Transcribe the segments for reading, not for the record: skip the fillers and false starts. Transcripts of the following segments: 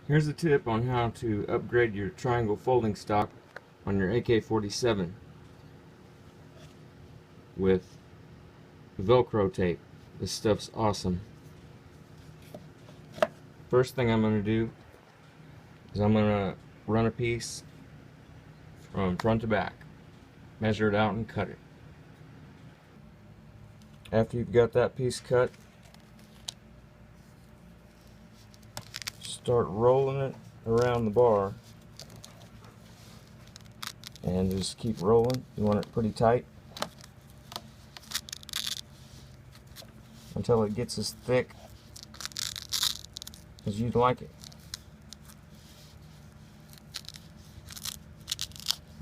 Here's a tip on how to upgrade your triangle folding stock on your AK47 with Velcro tape. This stuff's awesome. First thing I'm going to do is I'm going to run a piece from front to back, measure it out and cut it. After you've got that piece cut, start rolling it around the bar and just keep rolling. You want it pretty tight until it gets as thick as you'd like it.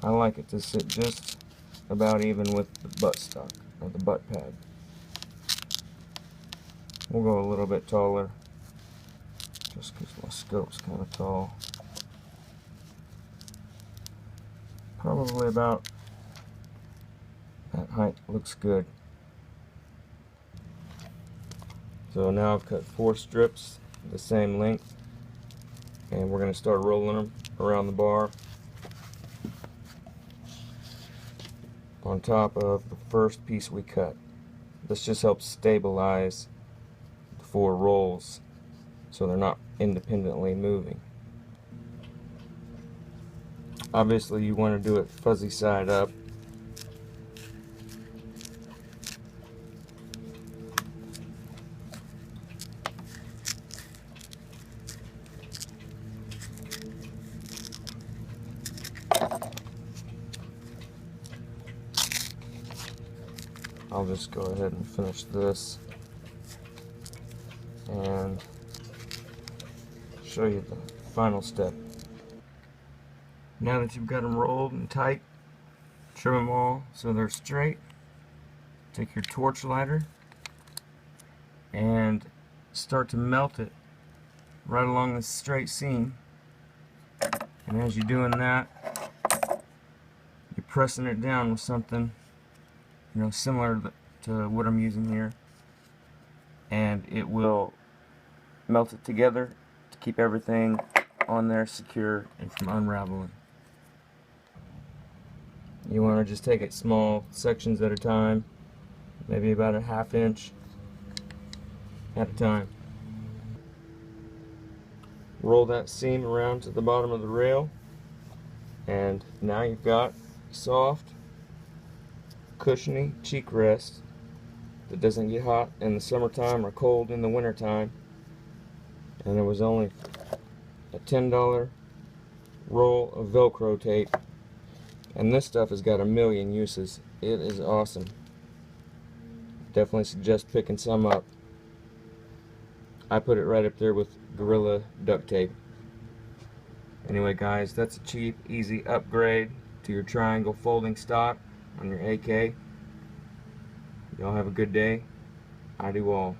I like it to sit just about even with the buttstock or the butt pad. We'll go a little bit taller just because my scope's kind of tall. Probably about that height looks good. So now I've cut 4 strips the same length, and we're going to start rolling them around the bar on top of the first piece we cut. This just helps stabilize the 4 rolls so they're not independently moving. Obviously you want to do it fuzzy side up. I'll just go ahead and finish this and show you the final step. Now that you've got them rolled and tight, trim them all so they're straight. Take your torch lighter and start to melt it right along the straight seam. And as you're doing that, you're pressing it down with something, you know, similar to what I'm using here, and it will melt it together to keep everything on there secure and from unraveling. You want to just take it small sections at a time, maybe about a ½ inch at a time. Roll that seam around to the bottom of the rail, and now you've got soft, cushiony cheek rest that doesn't get hot in the summertime or cold in the wintertime. And it was only a $10 roll of Velcro tape, and this stuff has got a million uses. It is awesome. Definitely suggest picking some up. I put it right up there with Gorilla duct tape. Anyway guys, that's a cheap, easy upgrade to your triangle folding stock on your AK. Y'all have a good day. I do all.